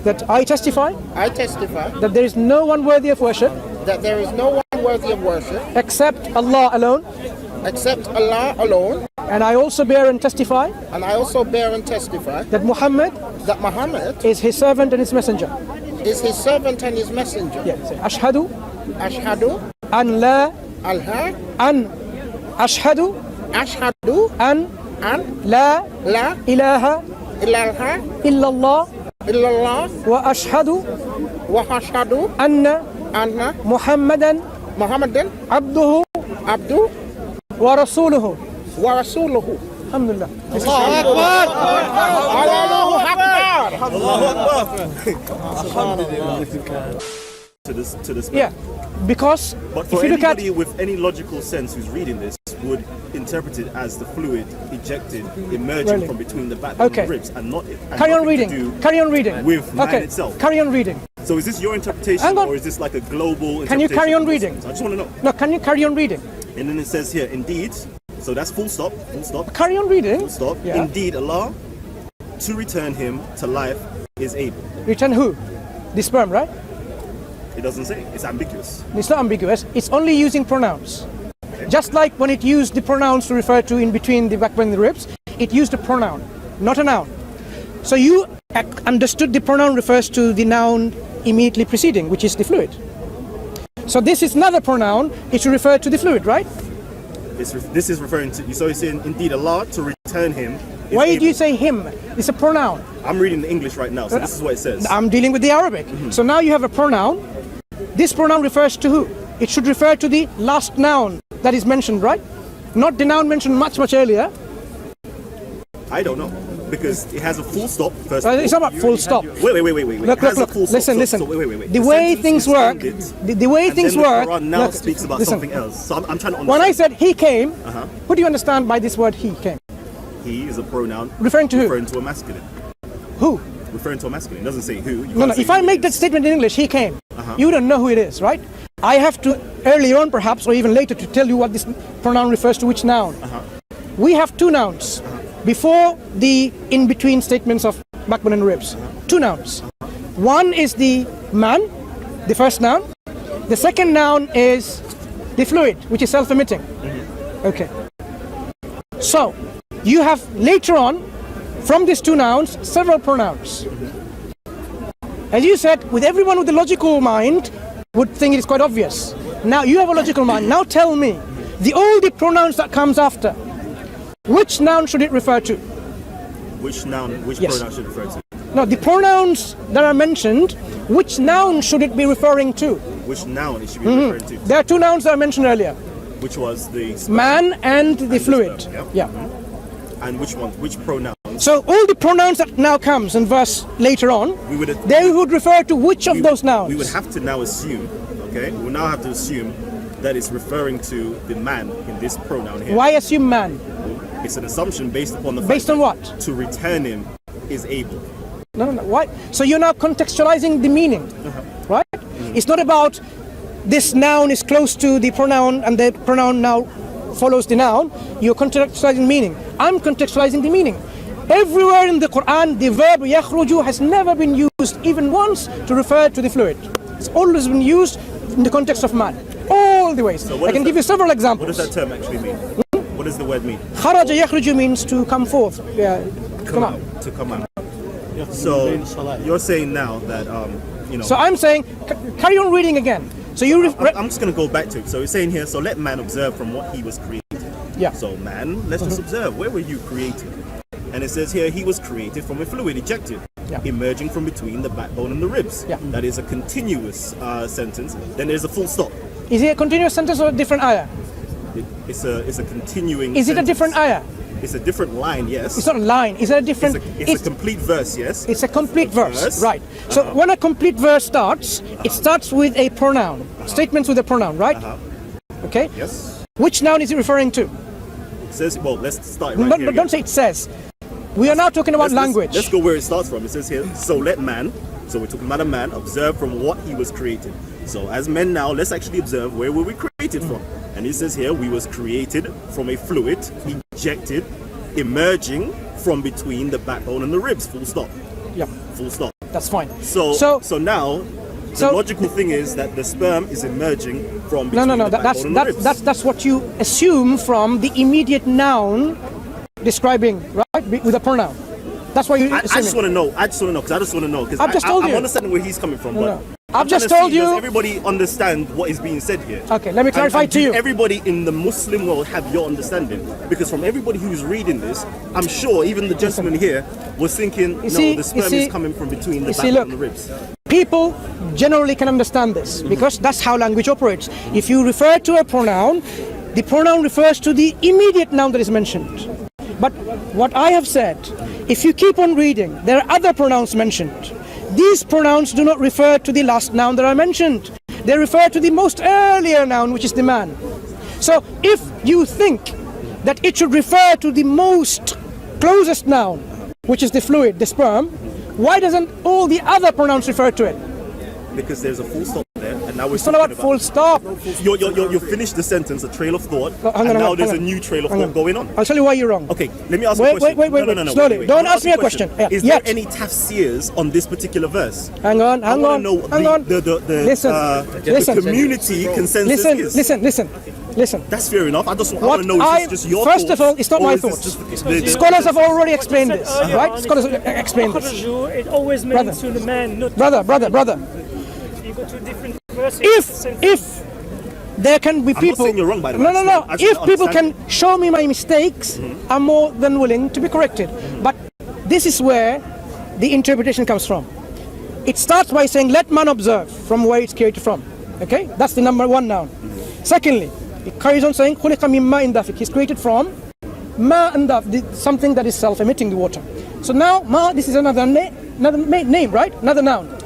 that I testify testify that there is no one worthy of worship that there is no one worthy of worship except Allah alone, except Allah alone, and I also bear and testify and I also bear and testify that Muhammad is his servant and his messenger. his servant and his messenger. Yeah, say, Ashhadu Ashhadu an la Allah an ashhadu Ashhadu an an la la ilaha ilaha illallah illallah wa ashhadu wa ashhadu anna anna Muhammadan Muhammadan abduhu abdu wa rasuluhu. wa rasuluhu. Alhamdulillah. Allahu Akbar. To this Yeah, because But if for you look at anybody with any logical sense who's reading this would interpret it as the fluid ejected, emerging Really? from between the backbone Okay. and the ribs, and not and carry on nothing to reading. do Carry on reading. with man okay. itself. Carry on reading. So is this your interpretation, Hang on. or is this like a global interpretation? Can you carry on of reading? Muslims? I just want to know. No, can you carry on reading? And then it says here, indeed. So that's full stop. Full stop. Carry on reading. Full stop. Yeah. Indeed, Allah, to return him to life, is able. Return who? The sperm, right? It doesn't say. It's ambiguous. It's not ambiguous. It's only using pronouns. Just like when it used the pronouns to refer to in between the backbone and the ribs, it used a pronoun, not a noun. So you understood the pronoun refers to the noun immediately preceding, which is the fluid. So this is another pronoun. It should refer to the fluid, right? This is referring to. So it's saying, indeed, Allah, to return him. Is Why able. do you say him? It's a pronoun. I'm reading the English right now, so this is what it says. I'm dealing with the Arabic. So now you have a pronoun. This pronoun refers to who? It should refer to the last noun that is mentioned, right? Not the noun mentioned much earlier. I don't know, because it has a full stop first. It's not about full stop. Wait. Look, It has a look. full stop. Listen, So- listen. so wait. The The way sentence things is work, ended, the way and things then the work. Quran now look, speaks about listen. something else. So I'm trying to understand. When I said he came, Uh-huh. what do you understand by this word he came? He is a pronoun Referring to who? referring to a masculine. Who? Referring to a masculine. It doesn't say who. You No. can't say If I who make it that is. statement in English, he came. You don't know who it is, right? I have to earlier on, perhaps, or even later, to tell you what this pronoun refers to which noun. We have two nouns before the in-between statements of backbone and ribs. Two nouns. One is the man, the first noun. The second noun is the fluid, which is self-emitting. Okay. So you have later on, from these two nouns, several pronouns. As you said, with everyone with a logical mind would think it is quite obvious. Now you have a logical mind. Now tell me, all the pronouns that comes after, which noun should it refer to? Which noun? Which Yes. pronoun should it refer to? No, the pronouns that are mentioned, which noun should it be referring to? Which noun it should be referring to? There are two nouns that I mentioned earlier: Which was the sperm, man and the fluid. sperm, Yeah. and which one? Which pronoun? So all the pronouns that now comes in verse later on, We would. they would refer to which of we- those nouns? We would have to now assume. Okay, we now have to assume that it's referring to the man in this pronoun here. Why assume man? It's an assumption based upon the Based fact on that what? to return him is able. No. Why? So you're now contextualizing the meaning, right? It's not about this noun is close to the pronoun and the pronoun now follows the noun. You're contextualizing meaning. I'm contextualizing the meaning. Everywhere in the Quran, the verb yakhruju has never been used even once to refer to the fluid. It's always been used in the context of man. All the ways. what I can does give you several What examples. does that term actually mean? What does the word mean? Kharaja yakhruju means to come forth. Yeah, come out. To come out. So you're saying now that So I'm saying, carry on reading again. So you I'm just going to go back to it. So it's saying here, so let man observe from what he was created. Yeah. So man, let's just observe, where were you created? And it says here, he was created from a fluid ejected, Yeah. emerging from between the backbone and the ribs. Yeah. That is a continuous sentence. Then there's a full stop. Is it a continuous sentence or a different ayah? It's a continuing Is it a sentence. different ayah? It's a different line, yes. It's not a line. Is it a different? It's a complete verse, yes. It's a complete verse, verse. right? So when a complete verse starts, it starts with a pronoun. Statements with a pronoun, right? Okay. Yes. Which noun is it referring to? It says, well, let's start right here. Don't say it says. We are now talking about language. Let's go where it starts from. It says here, so let man, so we're talking about a man, observe from what he was created. So as men now, let's actually observe where were we created from. And it says here, we was created from a fluid, ejected, emerging from between the backbone and the ribs, full stop. Yeah. Full stop. That's fine. So now the logical thing is that the sperm is emerging from between No. the backbone and the ribs. That's what you assume from the immediate noun describing, right, with a pronoun. That's why you. I just want to know. Because I just want to know. Because I've just told you. I'm understanding where he's coming from, but I've just told you. Does everybody understand what is being said here? Okay, let me clarify and to you. Everybody in the Muslim world have your understanding, because from everybody who's reading this, I'm sure even the gentleman here was thinking, the sperm is coming from between the backbone and the ribs. People generally can understand this because that's how language operates. If you refer to a pronoun, the pronoun refers to the immediate noun that is mentioned. But what I have said, if you keep on reading, there are other pronouns mentioned. These pronouns do not refer to the last noun that I mentioned. They refer to the most earlier noun, which is the man. So if you think that it should refer to the most closest noun, which is the fluid, the sperm, why doesn't all the other pronouns refer to it? Because there's a full stop there, and now we're It's not about full stop. You finished the sentence, a trail of thought, and now there's a new trail of thought going on. I'll tell you why you're wrong. Okay, let me ask you a question. Wait. No, Slowly. wait. Don't ask me a question. Is there any tafsirs on this particular verse? Hang on. I want to know the community consensus is. Listen. That's fair enough. I want to know if it's just your thoughts. First of all, it's not my thoughts. Scholars have already explained this, right? Scholars have explained this. It always means to the man, not brother. You go to different verses. If there can be people. I'm not saying you're wrong, by the way. No. If people can show me my mistakes, I'm more than willing to be corrected. But this is where the interpretation comes from. It starts by saying, let man observe from where it's created from. Okay? That's the number one noun. Secondly, it carries on saying, خُلِقَ مِن مَاءٍ دَافِقٍ. He's created from ma and something that is self-emitting the water. So now, ma, this is another name, right? Another noun.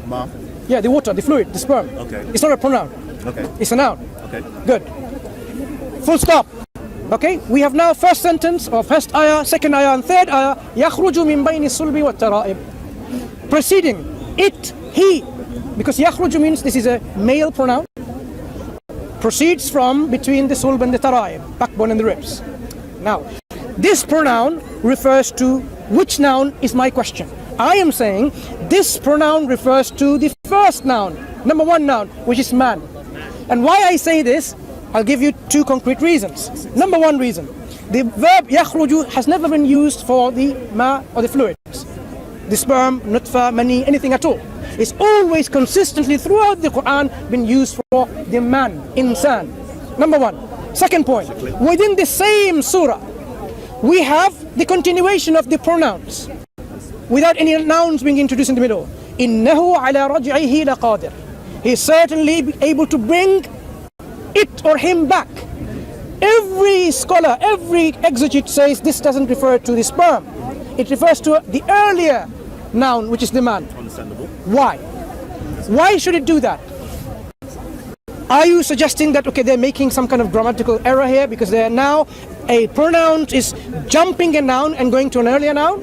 Ma? Yeah, the water, the fluid, the sperm. Okay. It's not a pronoun. Okay. It's a noun. Okay. Good. Full stop. Okay, we have now first sentence or first ayah, second ayah and third ayah. يَخْرُجُ مِن بَيْنِ الصُّلْبِ وَالتَّرَائِبِ. Preceding, it, he. Because يَخْرُجُ means this is a male pronoun. Proceeds from between the sulb and the tara'ib, backbone and the ribs. Now, this pronoun refers to which noun is my question. I am saying this pronoun refers to the first noun, number one noun, which is man. And why I say this, I'll give you two concrete reasons. Number one reason, the verb يخرج has never been used for the ma or the fluids, the sperm, nutfa, mani, anything at all. It's always consistently throughout the Quran been used for the man, insan. Number one. Second point, within the same surah, we have the continuation of the pronouns without any nouns being introduced in the middle. إِنَّهُ عَلَى رَجْعِهِ لَقَادِرٌ. He is certainly able to bring it or him back. Every scholar, every exegete says this doesn't refer to the sperm. It refers to the earlier noun, which is the man. Understandable. Why? Why should it do that? Are you suggesting that, okay, they're making some kind of grammatical error here because they're now a pronoun is jumping a noun and going to an earlier noun?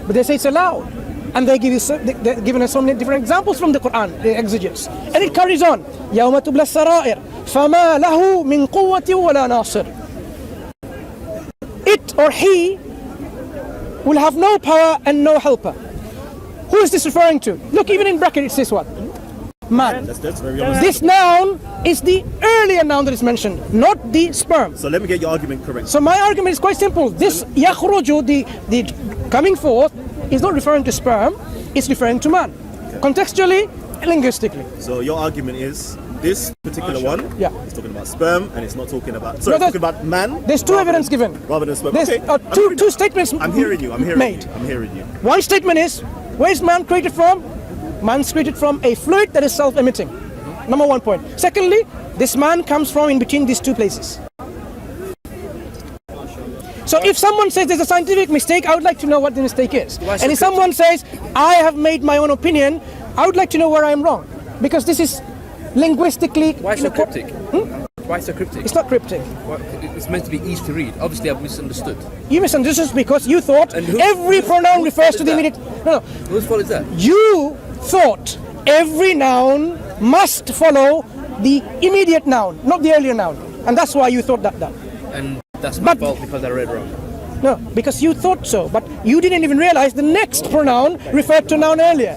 But they say it's allowed. And they're giving us so many different examples from the Quran, the exegetes. And it carries on. يَوْمَ تُبْلَى السَّرَائِرُ فَمَا لَهُ مِنْ قُوَّةٍ وَلَا نَاصِرٍ. It or he will have no power and no helper. Who is this referring to? Look, even in bracket it says what? Man. That's very honest. This noun is the earlier noun that is mentioned, not the sperm. So let me get your argument correct. So my argument is quite simple. This يخرج, the coming forth, is not referring to sperm, it's referring to man. Okay. Contextually, linguistically. So your argument is this particular one is talking about sperm and it's not talking about, sorry, it's talking about man. There's two evidence given. Rather than sperm. There's Okay. two statements I'm hearing you. I'm hearing you. One statement is, where is man created from? Man's created from a fluid that is self-emitting. Number one point. Secondly, this man comes from in between these two places. So if someone says there's a scientific mistake, I would like to know what the mistake is. And if someone says, I have made my own opinion, I would like to know where I am wrong. Because this is linguistically... Why so cryptic? Why so cryptic? It's not cryptic. Well, it's meant to be easy to read. Obviously, I've misunderstood. You misunderstood because you thought every pronoun refers to the immediate... No. Whose fault is that? You thought every noun must follow the immediate noun, not the earlier noun. And that's why you thought that. And that's my fault because I read wrong. No, because you thought so, but you didn't even realize the next pronoun referred to noun earlier.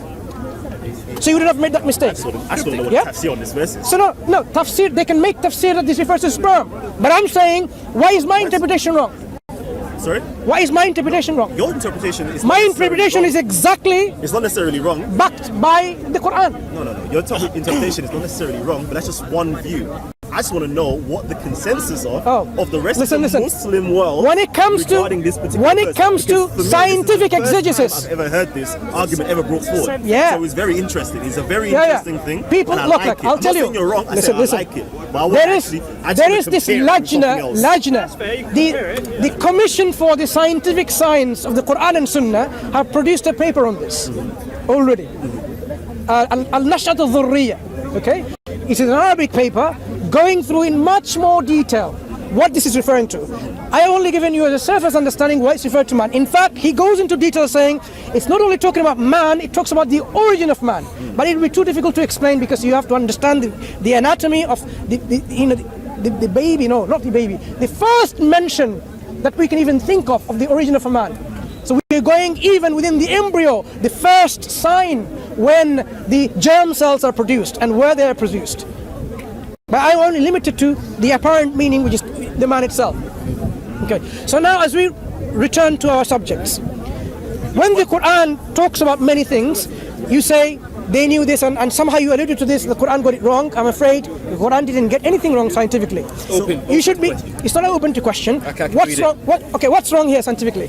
So you would have made that mistake. I still don't know what Yeah? tafsir on this verse is. So no, tafsir, they can make tafsir that this refers to sperm. But I'm saying, why is my interpretation wrong? Sorry? Why is my interpretation wrong? Your interpretation is My not necessarily interpretation wrong. is exactly It's not necessarily wrong. backed by the Quran. No. Your interpretation is not necessarily wrong, but that's just one view. I just want to know what the consensus of the rest of the Muslim world When it comes to regarding this particular verse. comes to Because for me, scientific this is the first exegesis. time I've ever heard this argument ever brought forward. Yeah. So it's very interesting. It's a very Yeah. interesting thing. People, and I look, like look, it. I'll I'm tell not you. saying you're wrong. I Listen, said listen. I like it. But I want There is I just there want is to this compare it with something lajna. else. The Commission for the Scientific Science of the Quran and Sunnah have produced a paper on this already. Al-Nash'at al-Dhurriya. Okay? It is an Arabic paper going through in much more detail what this is referring to. I have only given you a surface understanding why it's referred to man. In fact, he goes into detail saying it's not only talking about man, it talks about the origin of man. But it will be too difficult to explain because you have to understand the anatomy of the baby, no, not the baby, the first mention that we can even think of the origin of a man. So we're going even within the embryo, the first sign when the germ cells are produced and where they are produced. But I'm only limited to the apparent meaning, which is the man itself. Okay, so now as we return to our subjects, when the Quran talks about many things, you say they knew this and somehow you alluded to this, the Quran got it wrong. I'm afraid the Quran didn't get anything wrong scientifically. You should be, it's not open to question. What's wrong? What's wrong here scientifically?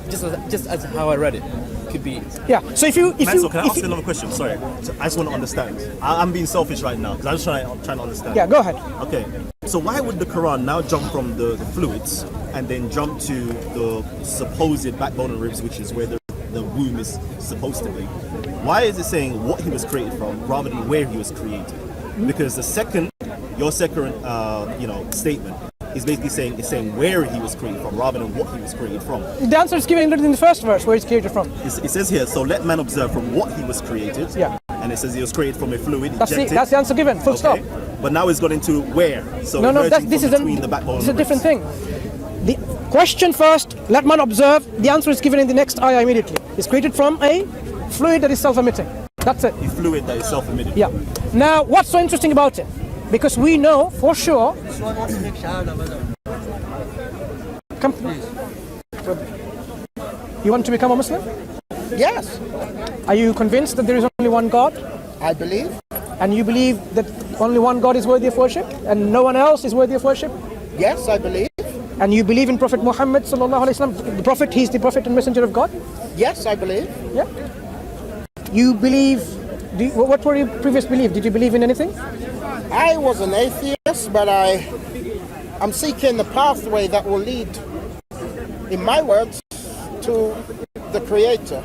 Just as how I read it. Could be. Yeah. So if you Mansour, can I ask you another question? Sorry, I just want to understand. I'm being selfish right now because I'm just trying to understand. Yeah, go ahead. Okay, so why would the Quran now jump from the fluids and then jump to the supposed backbone and ribs, which is where the womb is supposed to be? Why is it saying what he was created from rather than where he was created? Because your second statement is basically saying where he was created from rather than what he was created from. The answer is given in the first verse where it's created from. It says here, so let man observe from what he was created. Yeah. And it says he was created from a fluid. That's the answer given. Full stop. But now it's got into where. So No, this is between the backbone. It's a and the different ribs. thing. The question first, let man observe. The answer is given in the next ayah immediately. It's created from a fluid that is self-emitting. That's it. A fluid that is self-emitting. Yeah. Now, what's so interesting about it? Because we know for sure. Come, please. You want to become a Muslim? Yes, Are you convinced that there is only one God? I believe. And you believe that only one God is worthy of worship and no one else is worthy of worship? Yes, I believe. And you believe in Prophet Muhammad sallallahu alaihi wasallam, the Prophet, he's the Prophet and Messenger of God? Yes, I believe. Yeah. You believe, what were your previous belief? Did you believe in anything? I was an atheist, but I'm seeking the pathway that will lead, in my words, to the Creator.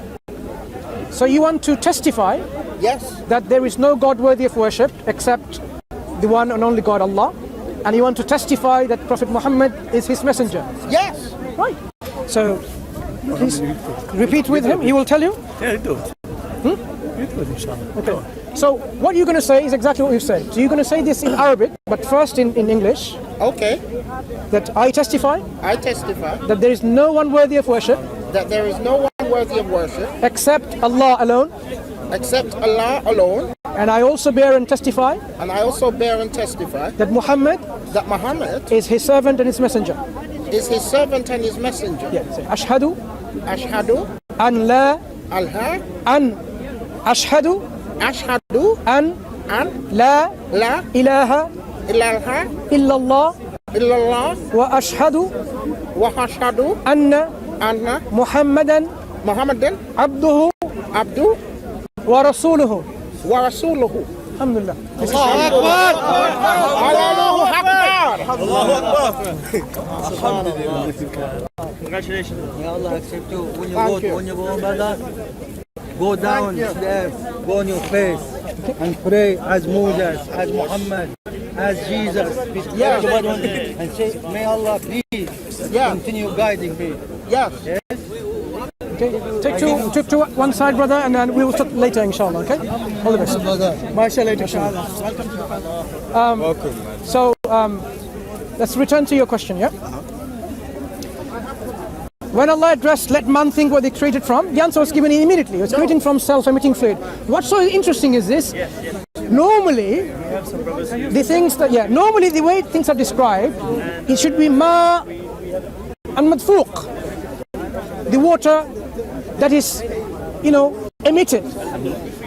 So you want to testify Yes, that there is no God worthy of worship except the one and only God, Allah. And you want to testify that Prophet Muhammad is his messenger. yes. Right. So, please repeat with him. He will tell you. Yeah, do it. Okay. So what you're going to say is exactly what we've said. So you're going to say this in Arabic, but first in English. Okay, That I testify I testify that there is no one worthy of worship that there is no one worthy of worship except Allah alone. except Allah alone, And I also bear and testify and I also bear and testify that Muhammad that Muhammad is his servant and his messenger. is his servant and his messenger. Yeah. Say, Ashhadu Ashhadu an la Allah, an ashhadu Ashhadu an an la la ilaha ilaha illallah illallah wa ashhadu wa ashhadu anna anna Muhammadan Muhammadan abduhu abdu wa rasuluhu. wa rasuluhu. Alhamdulillah. Congratulations. May Allah accept you. When you Thank you. when you go, brother, go down there, go on your face and pray as Moses, as Muhammad, as Jesus. Yeah. And say, may Allah please Yeah. continue guiding me. Yes. Okay. Take to one side, brother, and then we will talk later, inshallah. Okay. All the best. MashaAllah. Inshallah. So let's return to your question. Yeah. When Allah addressed, let man think what they created from, the answer was given immediately. It was creating from self-emitting fluid. What's so interesting is this. Normally, normally the way things are described, it should be ma and madfuq. The water that is, emitted.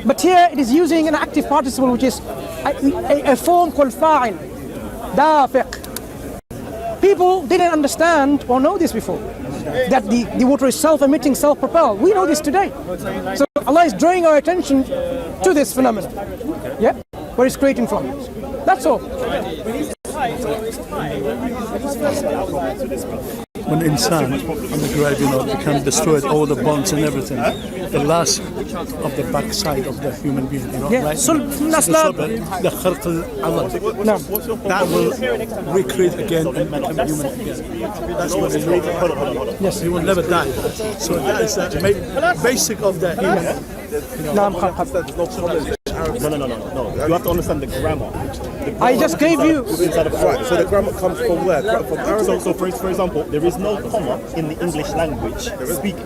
But here it is using an active participle, which is a form called fa'il, dafiq. People didn't understand or know this before, that the water is self-emitting, self-propelled. We know this today. So Allah is drawing our attention to this phenomenon. Yeah? Where it's creating from. That's all. When insan on the grave, become destroyed, all the bones and everything, the last of the backside of the human being, right? The khalq al-amal. That will recreate again and become human again. That's what it is. Yes, he will never die. So that is the basic of the human. No. You have to understand the grammar. I just gave you. Right, so the grammar comes from where? From Arabic? So for example, there is no comma in the English language.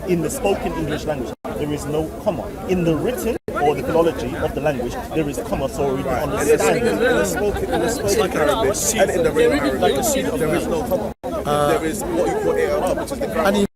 In the spoken English language, there is no comma. In the written or the philology of the language, there is a comma, so we can understand. In the spoken Arabic and in the written Arabic, there is no comma. There is what you call i'rab, which is the grammar.